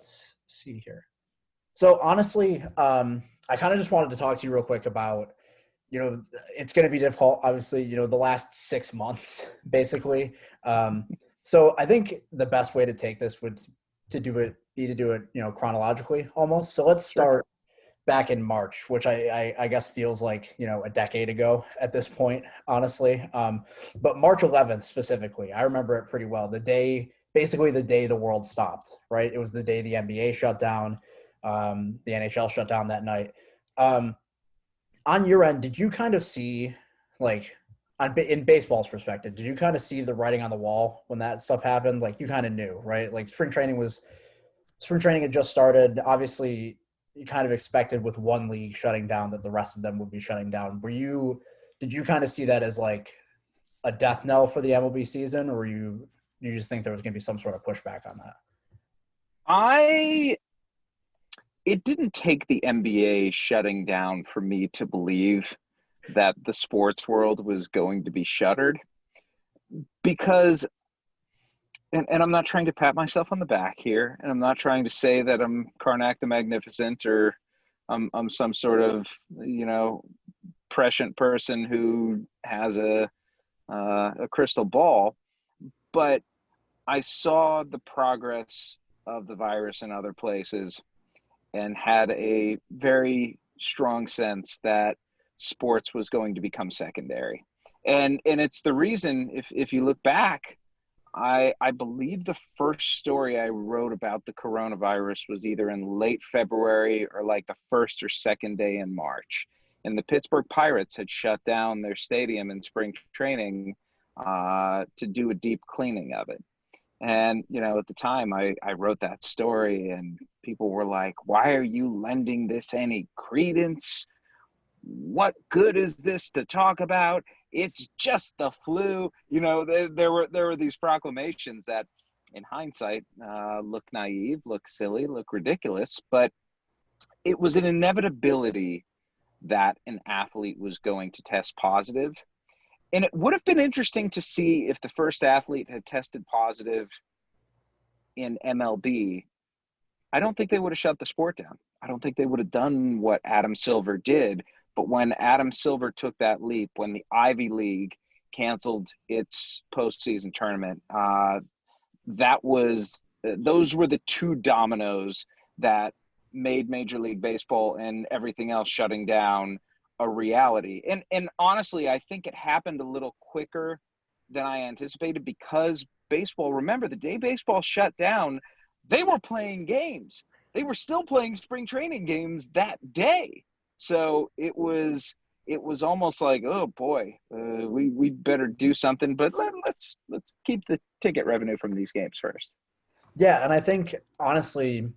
let's see here. So honestly, I kind of just wanted to talk to you real quick about, it's going to be difficult, obviously, the last 6 months, basically. So I think the best way to take this would to do it, chronologically almost. So let's Sure. start back in March, which I guess feels like, a decade ago at this point, honestly. But March 11th specifically, I remember it pretty well. Basically the day the world stopped, right? It was the day the NBA shut down, the NHL shut down that night. Um, on your end, did you kind of see, like, in baseball's perspective, did you kind of see the writing on the wall when that stuff happened? Like, you kind of knew, right? Like, spring training had just started. Obviously, you kind of expected with one league shutting down that the rest of them would be shutting down. Did you kind of see that as like a death knell for the MLB season, or you just think there was going to be some sort of pushback on that? I It didn't take the NBA shutting down for me to believe that the sports world was going to be shuttered because and I'm not trying to pat myself on the back here, and I'm not trying to say that I'm Karnak the Magnificent or I'm some sort of, prescient person who has a crystal ball, but I saw the progress of the virus in other places and had a very strong sense that sports was going to become secondary. And it's the reason, if you look back, I believe the first story I wrote about the coronavirus was either in late February or like the first or second day in March. And the Pittsburgh Pirates had shut down their stadium in spring training to do a deep cleaning of it. And, at the time I wrote that story and people were like, why are you lending this any credence? What good is this to talk about? It's just the flu. There were these proclamations that in hindsight look naive, look silly, look ridiculous, but it was an inevitability that an athlete was going to test positive. And it would have been interesting to see if the first athlete had tested positive in MLB. I don't think they would have shut the sport down. I don't think they would have done what Adam Silver did. But when Adam Silver took that leap, when the Ivy League canceled its postseason tournament, those were the two dominoes that made Major League Baseball and everything else shutting down a reality. And honestly, I think it happened a little quicker than I anticipated because baseball, remember, the day baseball shut down, they were playing games. They were still playing spring training games that day. So it was almost like, oh boy, we better do something. But let's keep the ticket revenue from these games first. Yeah, and I think honestly,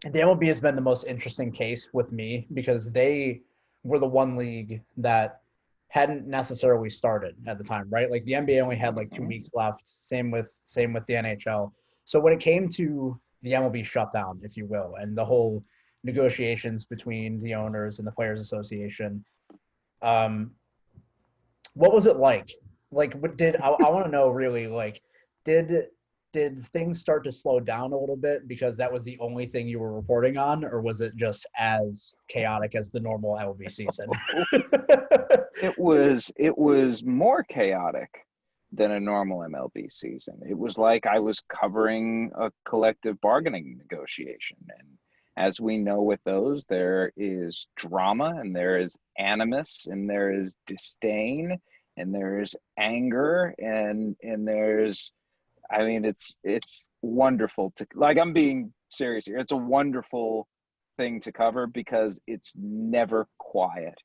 the MLB has been the most interesting case with me because they were the one league that hadn't necessarily started at the time, right? Like the NBA only had like 2 weeks left. Same with the NHL. So when it came to the MLB shutdown, if you will, and the whole negotiations between the owners and the Players Association, um, what was it like? Like, I want to know really, like, did did things start to slow down a little bit because that was the only thing you were reporting on, or was it just as chaotic as the normal MLB season? It was more chaotic than a normal MLB season. It was like I was covering a collective bargaining negotiation. And as we know with those, there is drama and there is animus and there is disdain and there is anger and there's, I mean, it's wonderful to, like, I'm being serious here. It's a wonderful thing to cover because it's never quiet.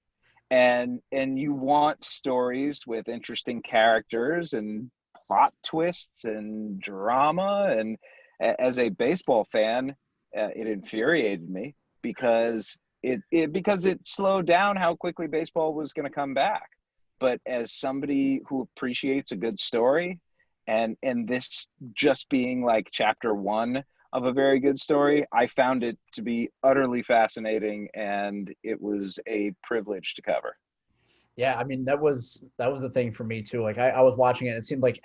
And you want stories with interesting characters and plot twists and drama. And as a baseball fan, it infuriated me because it slowed down how quickly baseball was going to come back. But as somebody who appreciates a good story, and this just being like chapter one of a very good story, I found it to be utterly fascinating, and it was a privilege to cover. Yeah, I mean that was the thing for me too. Like I was watching it. It seemed like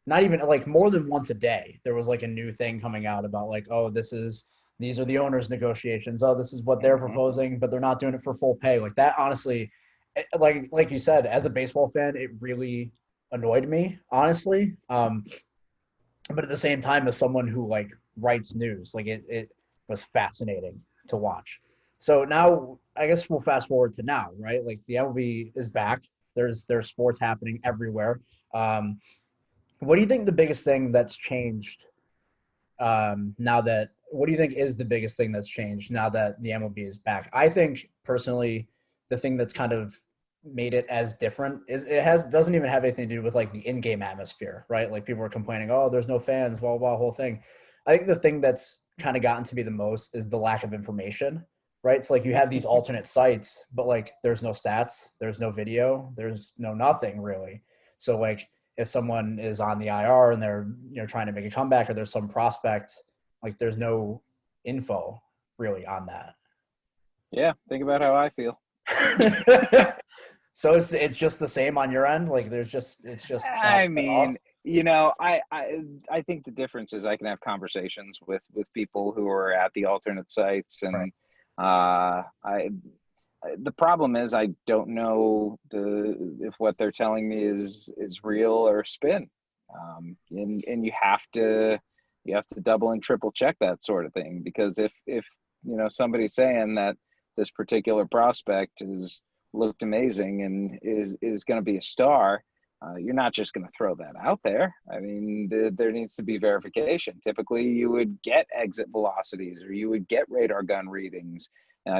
not even like more than once a day, there was like a new thing coming out about like, oh, these are the owners' negotiations. Oh, this is what they're Mm-hmm. proposing, but they're not doing it for full pay. Like that, honestly, like you said, as a baseball fan, it really annoyed me, honestly. But at the same time, as someone who like writes news, like it was fascinating to watch. So now I guess we'll fast forward to now, right? Like the MLB is back. There's sports happening everywhere. Um, what do you think the biggest thing that's changed now that what do you think is the biggest thing that's changed now that the MLB is back? I think personally, the thing that's kind of made it as different is it has doesn't even have anything to do with like the in-game atmosphere, right? Like people are complaining, oh, there's no fans, blah blah, blah whole thing. I think the thing that's kind of gotten to be the most is the lack of information, right? It's like you have these alternate sites, but like there's no stats, there's no video, there's no nothing really. So like if someone is on the IR and they're trying to make a comeback or there's some prospect, like there's no info really on that. Yeah, think about how I feel. So it's just the same on your end. Like it's just not I at all. mean, I think the difference is I can have conversations with people who are at the alternate sites, Right. and I the problem is I don't know if what they're telling me is real or spin, and you have to double and triple check that sort of thing, because if somebody's saying that this particular prospect is looked amazing and is going to be a star, you're not just going to throw that out there. I mean, there needs to be verification. Typically, you would get exit velocities, or you would get radar gun readings,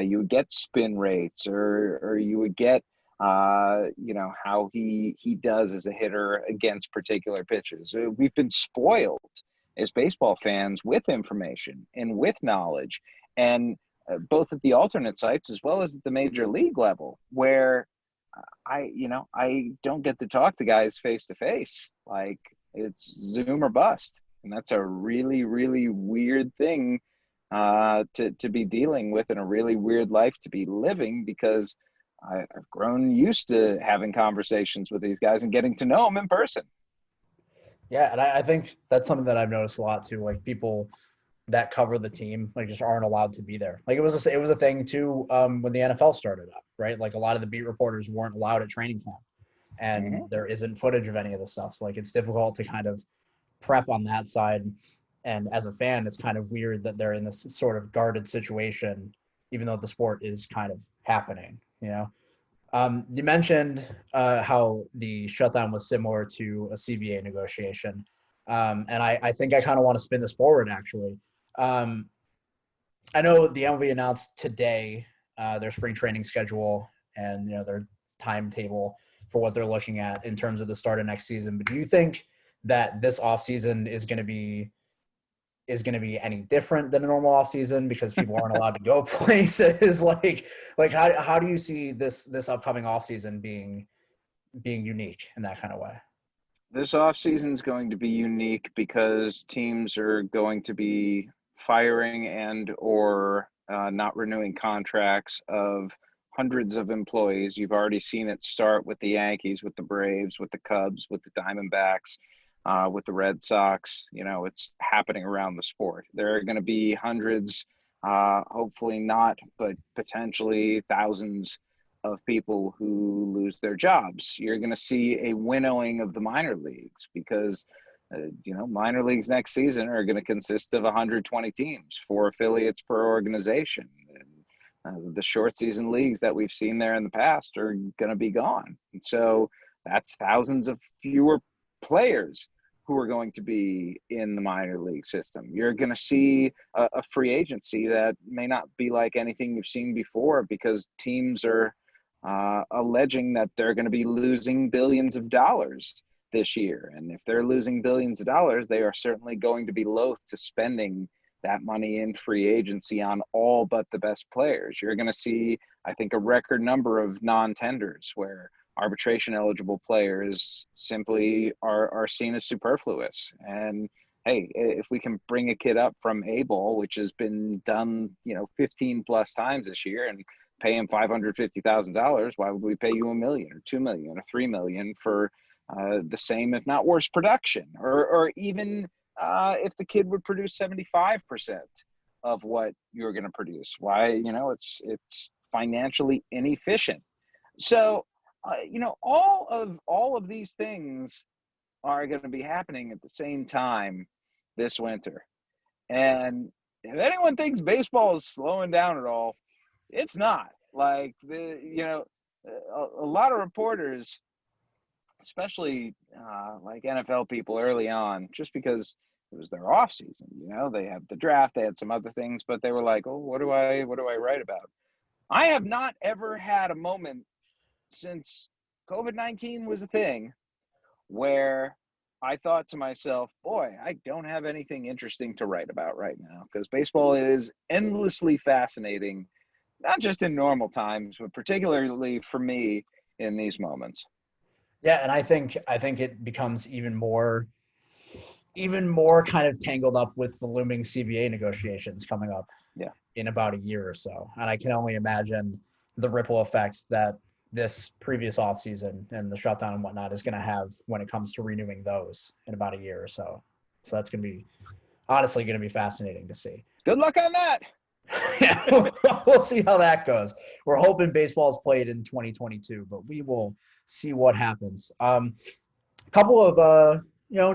you would get spin rates, or you would get how he does as a hitter against particular pitches. We've been spoiled as baseball fans with information and with knowledge, and both at the alternate sites as well as at the major league level, where I don't get to talk to guys face to face. Like, it's Zoom or bust, and that's a really really weird thing to be dealing with, in a really weird life to be living, because I've grown used to having conversations with these guys and getting to know them in person. Yeah, and I think that's something that I've noticed a lot too. Like people that cover the team like just aren't allowed to be there. Like it was a thing too when the NFL started up, right? Like a lot of the beat reporters weren't allowed at training camp, and Mm-hmm. there isn't footage of any of this stuff. So like it's difficult to kind of prep on that side. And as a fan, it's kind of weird that they're in this sort of guarded situation, even though the sport is kind of happening. You mentioned how the shutdown was similar to a CBA negotiation, and I think I kind of want to spin this forward actually. Um, I know the MLB announced today their spring training schedule and their timetable for what they're looking at in terms of the start of next season. But do you think that this offseason is going to be any different than a normal offseason because people aren't allowed to go places? Like how do you see this upcoming offseason being unique in that kind of way? This offseason is going to be unique because teams are going to be firing and or not renewing contracts of hundreds of employees. You've already seen it start with the Yankees, with the Braves, with the Cubs, with the Diamondbacks, with the Red Sox. It's happening around the sport. There are going to be hundreds, hopefully not, but potentially thousands of people who lose their jobs. You're going to see a winnowing of the minor leagues, because minor leagues next season are going to consist of 120 teams, 4 affiliates per organization. And the short season leagues that we've seen there in the past are going to be gone. And so that's thousands of fewer players who are going to be in the minor league system. You're going to see a free agency that may not be like anything you've seen before, because teams are alleging that they're going to be losing billions of dollars this year. And if they're losing billions of dollars, they are certainly going to be loath to spending that money in free agency on all but the best players. You're going to see, I think, a record number of non-tenders where arbitration eligible players simply are seen as superfluous. And hey, if we can bring a kid up from A ball, which has been done 15 plus times this year, and pay him $550,000, why would we pay you $1 million or $2 million or $3 million for the same, if not worse, production, or even if the kid would produce 75% of what you're going to produce. Why, it's financially inefficient. So, all of these things are going to be happening at the same time this winter. And if anyone thinks baseball is slowing down at all, it's not. Like a lot of reporters, especially like NFL people early on, just because it was their off season. They had the draft, they had some other things, but they were like, "Oh, what do I write about?" I have not ever had a moment since COVID-19 was a thing where I thought to myself, boy, I don't have anything interesting to write about right now, because baseball is endlessly fascinating, not just in normal times, but particularly for me in these moments. Yeah, and I think it becomes even more kind of tangled up with the looming CBA negotiations coming up Yeah. in about a year or so. And I can only imagine the ripple effect that this previous offseason and the shutdown and whatnot is going to have when it comes to renewing those in about a year or so. So that's going to be honestly going to be fascinating to see. Good luck on that. Yeah, we'll see how that goes. We're hoping baseball is played in 2022, but we will see what happens. A couple of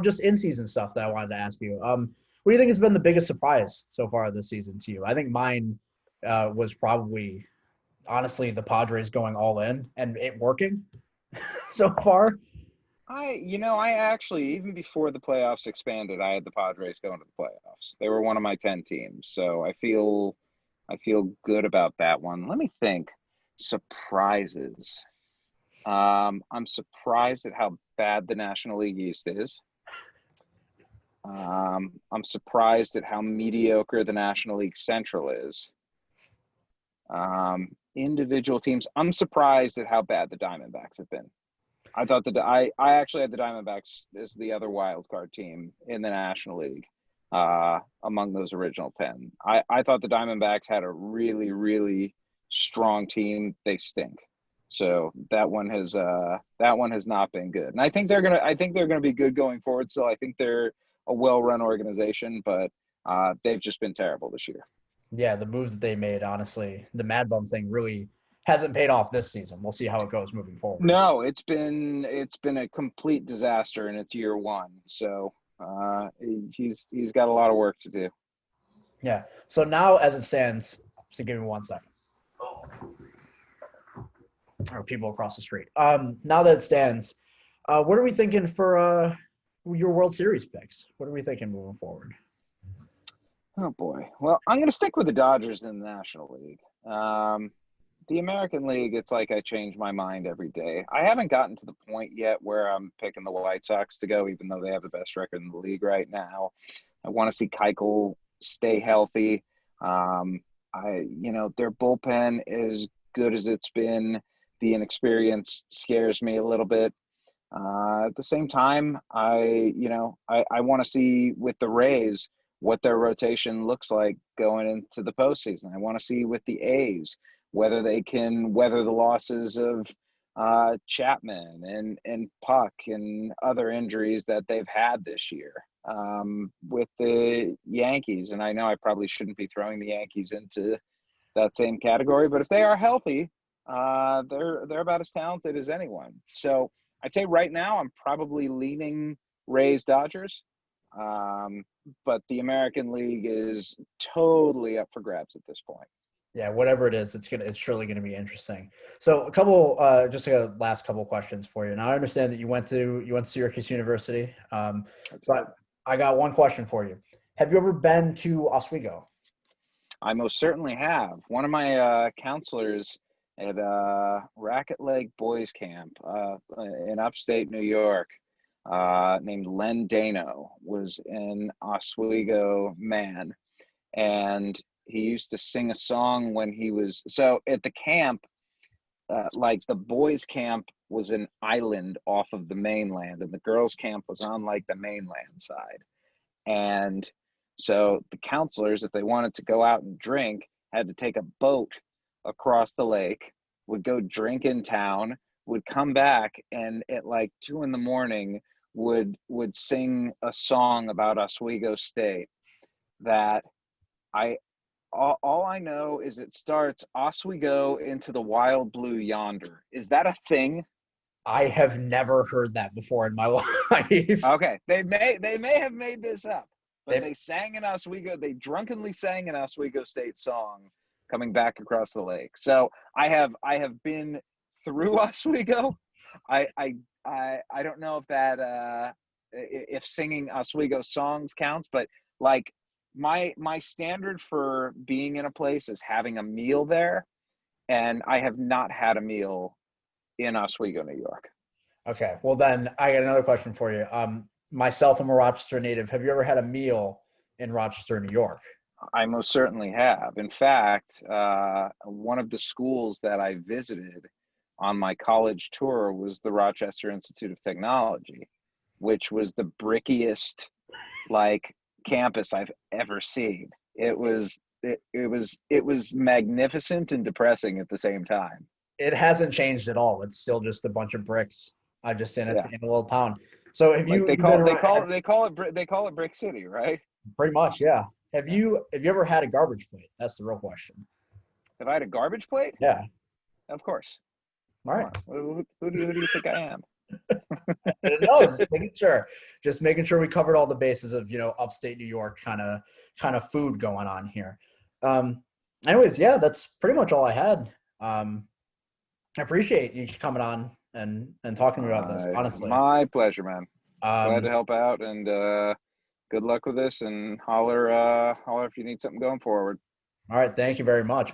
just in-season stuff that I wanted to ask you. What do you think has been the biggest surprise so far this season to you? I think mine was probably honestly the Padres going all in and it working so far. I actually, even before the playoffs expanded, I had the Padres going to the playoffs. They were one of my 10 teams. So I feel good about that one. Let me think. Surprises. I'm surprised at how bad the National League East is. I'm surprised at how mediocre the National League Central is. Individual teams, I'm surprised at how bad the Diamondbacks have been. I thought that I actually had the Diamondbacks as the other wild card team in the National League among those original 10. I thought the Diamondbacks had a really, really strong team. They stink. So that one has not been good. And I think they're gonna be good going forward. So I think they're a well-run organization, but they've just been terrible this year. Yeah, the moves that they made, honestly, the Mad Bum thing really hasn't paid off this season. We'll see how it goes moving forward. No, it's been a complete disaster in its year one. So he's got a lot of work to do. Yeah. So now, as it stands, so give me 1 second. Or people across the street. Now that it stands, what are we thinking for your World Series picks? What are we thinking moving forward? Oh boy. Well, I'm going to stick with the Dodgers in the National League. The American League, it's like I change my mind every day. I haven't gotten to the point yet where I'm picking the White Sox to go, even though they have the best record in the league right now. I want to see Keuchel stay healthy. Their bullpen is good as it's been. The inexperience scares me a little bit. At the same time, I want to see with the Rays what their rotation looks like going into the postseason. I want to see with the A's whether they can weather the losses of Chapman and Puck and other injuries that they've had this year. With the Yankees, and I know I probably shouldn't be throwing the Yankees into that same category, but if they are healthy, they're about as talented as anyone. So I'd say right now I'm probably leaning Rays Dodgers. But the American League is totally up for grabs at this point. Yeah, whatever it is, it's surely gonna be interesting. So just a last couple questions for you. Now I understand that you went to Syracuse University. So I got one question for you. Have you ever been to Oswego? I most certainly have. One of my counselors at Racket Lake Boys Camp in upstate New York, named Len Dano, was an Oswego man, and he used to sing a song when he was so at the camp. Like the boys' camp was an island off of the mainland, and the girls' camp was on like the mainland side. And so the counselors, if they wanted to go out and drink, had to take a boat across the lake, would go drink in town, would come back and at like 2 in the morning would sing a song about Oswego State that I all I know is it starts Oswego into the wild blue yonder. Is that a thing? I have never heard that before in my life. Okay, they may have made this up, but They, they sang an Oswego. They drunkenly sang an Oswego State song coming back across the lake. So I have been through Oswego. I don't know if that if singing Oswego songs counts, but like my standard for being in a place is having a meal there, and I have not had a meal in Oswego, New York. okay, well then I got another question for you. Myself, I'm a Rochester native. Have you ever had a meal in Rochester, New York? I most certainly have. In fact, one of the schools that I visited on my college tour was the Rochester Institute of Technology, which was the brickiest like campus I've ever seen. It was magnificent and depressing at the same time. It hasn't changed at all. It's still just a bunch of bricks, just in Yeah, in a little town. So have like you they you've been call they around, call it they call it they call it Brick City, right? pretty much, yeah. Yeah. Have you ever had a garbage plate? That's the real question. Have I had a garbage plate? Yeah. Of course. All Come right. on. Who do you think I am? No, just making sure we covered all the bases of upstate New York kind of food going on here. Um, anyways, yeah, that's pretty much all I had. I appreciate you coming on and talking to me about this. Honestly, My pleasure, man. Glad to um, help out, and good luck with this. And holler if you need something going forward. all right, thank you very much.